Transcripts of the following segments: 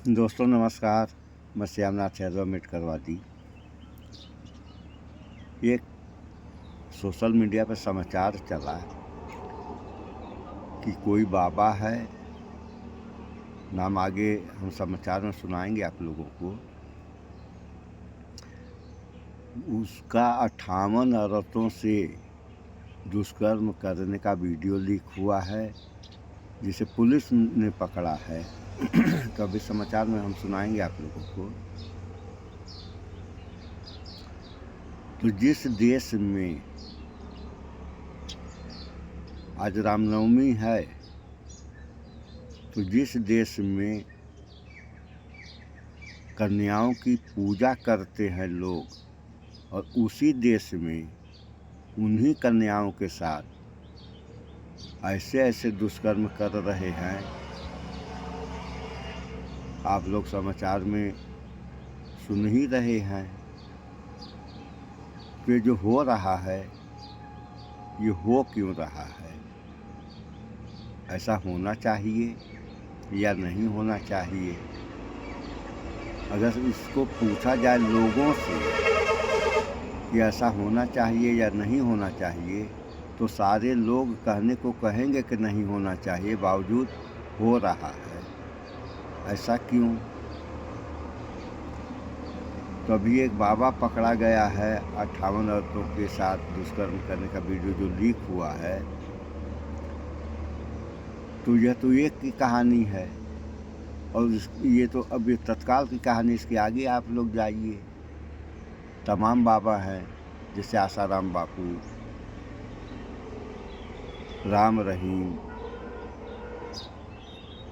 दोस्तों नमस्कार। मैं श्यामनाथ यादव मेटकरवादी। एक सोशल मीडिया पर समाचार चला कि कोई बाबा है, नाम आगे हम समाचार में सुनाएंगे आप लोगों को। उसका 58 औरतों से दुष्कर्म करने का वीडियो लीक हुआ है, जिसे पुलिस ने पकड़ा है। तो अभी समाचार में हम सुनाएंगे आप लोगों को। तो जिस देश में आज रामनवमी है, तो जिस देश में कन्याओं की पूजा करते हैं लोग, और उसी देश में उन्हीं कन्याओं के साथ ऐसे ऐसे दुष्कर्म कर रहे हैं। आप लोग समाचार में सुन ही रहे हैं कि जो हो रहा है ये हो क्यों रहा है, ऐसा होना चाहिए या नहीं होना चाहिए। अगर इसको पूछा जाए लोगों से कि ऐसा होना चाहिए या नहीं होना चाहिए, तो सारे लोग कहने को कहेंगे कि नहीं होना चाहिए, बावजूद हो रहा है। ऐसा क्यों? तो अभी एक बाबा पकड़ा गया है 58 औरतों के साथ दुष्कर्म करने का वीडियो जो लीक हुआ है। तो यह तो एक की कहानी है, और ये तो अब ये तत्काल की कहानी। इसके आगे आप लोग जाइए, तमाम बाबा हैं, जैसे आसाराम बापू, राम रहीम,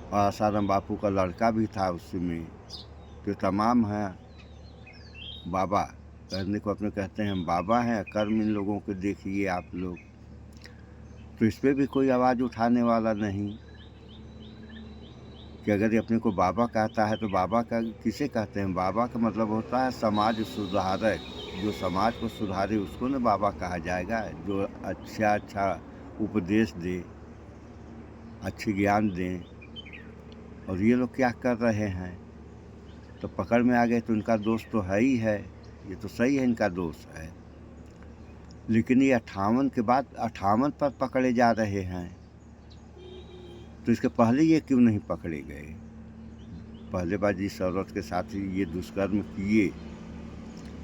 और आसाराम बापू का लड़का भी था उसमें। तो तमाम हैं बाबा, करने को अपने कहते हैं हम बाबा हैं, कर्म इन लोगों के देखिए आप लोग। तो इस पर भी कोई आवाज़ उठाने वाला नहीं कि अगर ये अपने को बाबा कहता है तो बाबा का किसे कहते हैं? बाबा का मतलब होता है समाज सुधारक। जो समाज को सुधारे उसको न बाबा कहा जाएगा। जो अच्छा उपदेश दे, अच्छी ज्ञान दें। और ये लोग क्या कर रहे हैं? तो पकड़ में आ गए तो इनका दोष तो है ही है, ये तो सही है, इनका दोष है। लेकिन ये 58 के बाद 58 पर पकड़े जा रहे हैं, तो इसके पहले ये क्यों नहीं पकड़े गए? पहले बार जिस औरत के साथ ये दुष्कर्म किए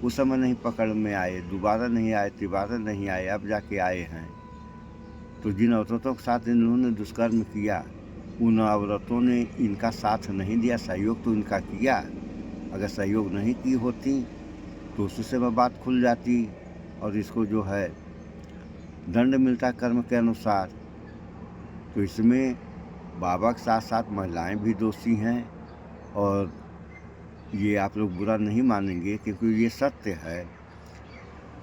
उस समय नहीं पकड़ में आए, दोबारा नहीं आए, तिबारा नहीं आए, अब जाके आए हैं। तो जिन औरतों के साथ इन्होंने दुष्कर्म किया, उन औरतों ने इनका साथ नहीं दिया, सहयोग तो इनका किया। अगर सहयोग नहीं की होती तो उसी समय बात खुल जाती और इसको जो है दंड मिलता कर्म के अनुसार। तो इसमें बाबा के साथ साथ महिलाएं भी दोषी हैं, और ये आप लोग बुरा नहीं मानेंगे क्योंकि ये सत्य है।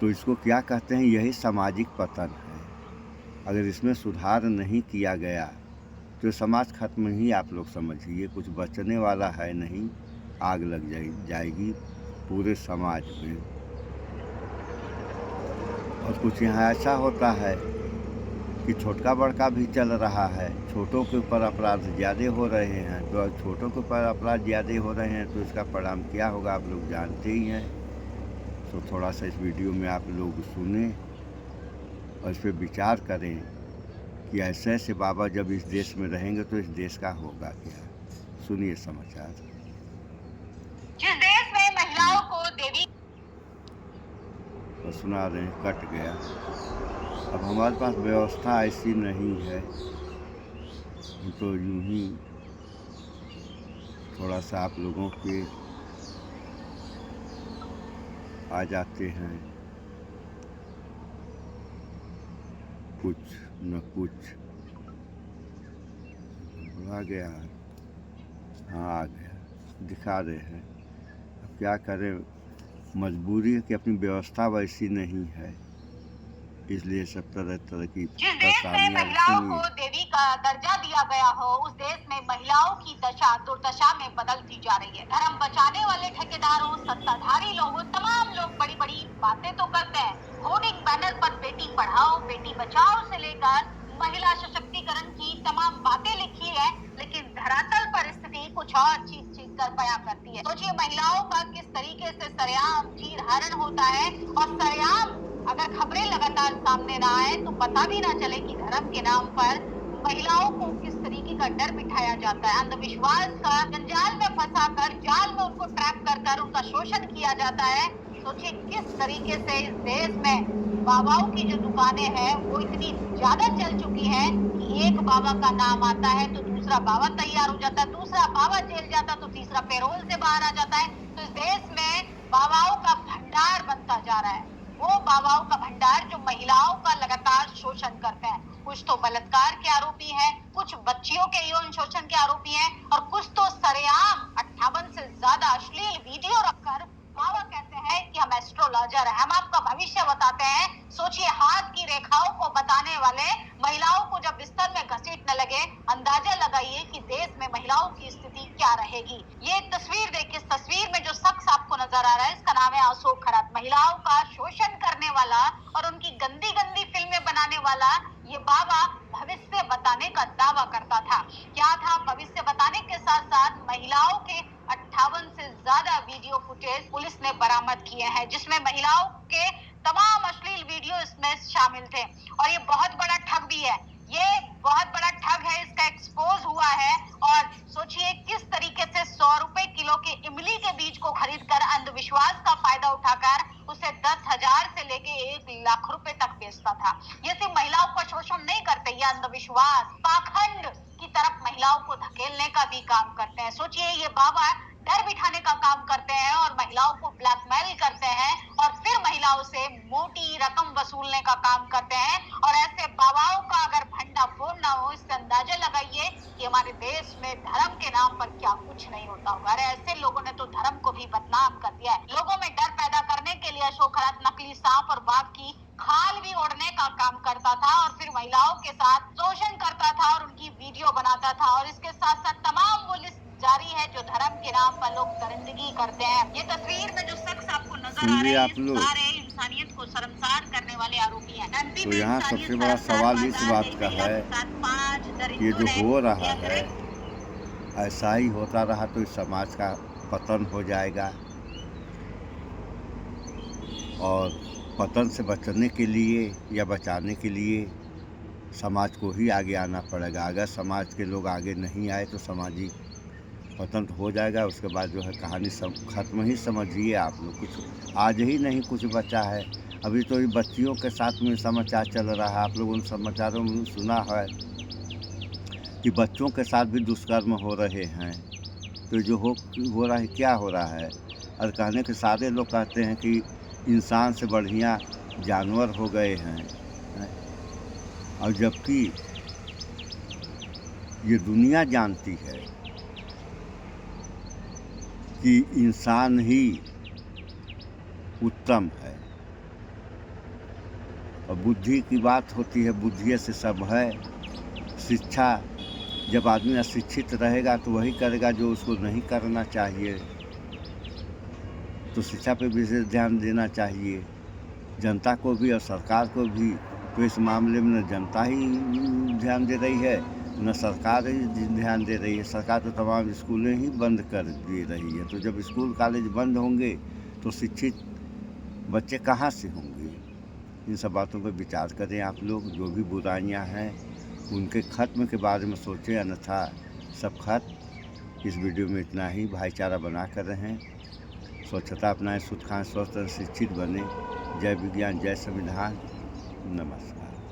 तो इसको क्या कहते हैं? यही सामाजिक पतन है। अगर इसमें सुधार नहीं किया गया तो समाज खत्म ही आप लोग समझिए, कुछ बचने वाला है नहीं। आग लग जाएगी पूरे समाज में। और कुछ यहाँ ऐसा होता है कि छोटका बड़का भी चल रहा है, छोटों के ऊपर अपराध ज़्यादा हो रहे हैं। तो अब छोटों के ऊपर अपराध ज़्यादा हो रहे हैं तो इसका परिणाम क्या होगा आप लोग जानते ही हैं। तो थोड़ा सा इस वीडियो में आप लोग सुने और इस पर विचार करें कि ऐसे ऐसे बाबा जब इस देश में रहेंगे तो इस देश का होगा क्या। सुनिए समाचार। जिस देश में महिलाओं को देवी और सुना रहे हैं, कट गया। अब हमारे पास व्यवस्था ऐसी नहीं है, तो यूं ही थोड़ा सा आप लोगों के आ जाते हैं, कुछ न कुछ। आ गया, हाँ आ गया, दिखा रहे हैं। अब क्या करें, मजबूरी है कि अपनी व्यवस्था वैसी नहीं है, इसलिए सब तरह की जिस देश में महिलाओं को देवी का दर्जा दिया गया हो, उस देश में महिलाओं की दशा दुर्दशा में बदलती जा रही है। धर्म बचाने वाले ठेकेदारों, सत्ताधारी लोगों, तमाम लोग बड़ी बड़ी बातें तो करते हैं। होर्डिंग बैनर पर बेटी पढ़ाओ बेटी बचाओ से लेकर महिला सशक्तिकरण की तमाम बातें लिखी है, लेकिन धरातल पर स्थिति कुछ और चीज कर बयां करती है। सोचिए महिलाओं का किस तरीके से सरेआम चीरहरण होता है, और सरेआम अगर खबरें लगातार सामने ना आए तो पता भी ना चले कि धर्म के नाम पर महिलाओं को किस तरीके का डर बिठाया जाता है, अंधविश्वास का जंजाल में फंसाकर, जाल में उनको ट्रैप कर कर उनका शोषण किया जाता है। सोचिए किस तरीके से इस देश में बाबाओं की जो दुकानें हैं वो इतनी ज्यादा चल चुकी हैं कि एक बाबा का नाम आता है तो दूसरा बाबा तैयार हो जाता है, दूसरा बाबा जेल जाता तो तीसरा पैरोल से बाहर आ जाता है। तो इस देश में बाबाओं का भंडार बनता जा रहा है, वो बाबाओं का भंडार जो महिलाओं का लगातार शोषण करते हैं। कुछ तो बलात्कार के आरोपी हैं, कुछ बच्चियों के यौन शोषण के आरोपी हैं, और कुछ तो सरेआम 58 से ज्यादा अश्लील वीडियो रखकर बाबा कहते हैं कि हम एस्ट्रोलॉजर हैं, हम आपका भविष्य बताते हैं। सोचिए हाथ की रेखाओं को बताने वाले महिलाओं को जब बिस्तर में घसीटने लगे, अंदाजा लगाइए कि देश में महिलाओं की स्थिति क्या रहेगी। ये तस्वीर देखिए, इस तस्वीर में जो शख्स आपको नजर आ रहा है इसका नाम है अशोक खरात। महिलाओं का शोषण करने वाला और उनकी गंदी गंदी फिल्में बनाने वाला ये बाबा भविष्य बताने का दावा करता था। क्या था? भविष्य बताने के साथ साथ महिलाओं के 58 से ज्यादा वीडियो फुटेज पुलिस ने बरामद किए हैं, जिसमें महिलाओं के तमाम अश्लील वीडियो इसमें शामिल थे। और ये बहुत बड़ा ठग भी है, ये बहुत बड़ा ठग है, इसका एक्सपोज हुआ है। और सोचिए किस तरीके से 100 रुपए किलो के इमली के बीज को खरीदकर अंधविश्वास का फायदा उठाकर उसे 10,000 से लेके 1 लाख रुपए तक बेचता था। ये सिर्फ महिलाओं का शोषण नहीं करते, ये अंधविश्वास, पाखंड की तरफ महिलाओं को धकेलने का भी काम करते हैं। सोचिए ये बाबा डर बिठाने का काम करते हैं और महिलाओं को ब्लैकमेल करते हैं और फिर महिलाओं से मोटी रकम वसूलने का काम करते हैं। और ऐसे बाबाओं का अगर भंडा फोड़ ना हो, इससे अंदाजा लगाइए कि हमारे देश में धर्म के नाम पर क्या कुछ नहीं होता होगा। अरे ऐसे लोगों ने तो धर्म को भी बदनाम कर दिया है। लोगों में डर पैदा करने के लिए अशोक खरात नकली सांप और बाघ की खाल भी ओढ़ने का काम करता था और फिर महिलाओं के साथ शोषण करता था और उनकी वीडियो बनाता था। और इसके साथ साथ तमाम वो लिस्ट जारी है जो धर्म के नाम पर लोग दरिंदगी करते हैं। ये तस्वीर में जो शख्स आपको नजर आ रहे हैं सारे इंसानियत को शर्मसार करने वाले आरोपी हैं। एमपी तो में यहाँ इंसानियत सबसे बड़ा सवाल इस बात का है, ये जो हो रहा है ऐसा ही होता रहा तो इस समाज का पतन हो जाएगा। और पतन से बचने के लिए या बचाने के लिए समाज को ही आगे आना पड़ेगा। अगर समाज के लोग आगे नहीं आए तो सामाजिक पतन हो जाएगा। उसके बाद जो है कहानी सब खत्म ही समझिए आप लोग। कुछ आज ही नहीं कुछ बचा है। अभी तो ये बच्चियों के साथ में समाचार चल रहा है, आप लोगों ने समाचारों में सुना है कि बच्चों के साथ भी दुष्कर्म हो रहे हैं। तो जो हो रहा है, क्या हो रहा है? और कहने के सारे लोग कहते हैं कि इंसान से बढ़िया जानवर हो गए हैं, और जबकि ये दुनिया जानती है कि इंसान ही उत्तम है। और बुद्धि की बात होती है, बुद्धि से सब है। शिक्षा, जब आदमी अशिक्षित रहेगा तो वही करेगा जो उसको नहीं करना चाहिए। तो शिक्षा पे विशेष ध्यान देना चाहिए, जनता को भी और सरकार को भी। तो इस मामले में न जनता ही ध्यान दे रही है न सरकार ही ध्यान दे रही है। सरकार तो तमाम स्कूलें ही बंद कर दे रही है। तो जब स्कूल कॉलेज बंद होंगे तो शिक्षित बच्चे कहाँ से होंगे? इन सब बातों पर विचार करें आप लोग। जो भी बुराइयां हैं उनके खत्म के बारे में सोचें, अन्यथा सब खत्म। इस वीडियो में इतना ही। भाईचारा बना कर रहें, स्वच्छता अपनाएं, शुद्ध खाएं, स्वस्थ और शिक्षित बने। जय विज्ञान, जय संविधान। नमस्कार।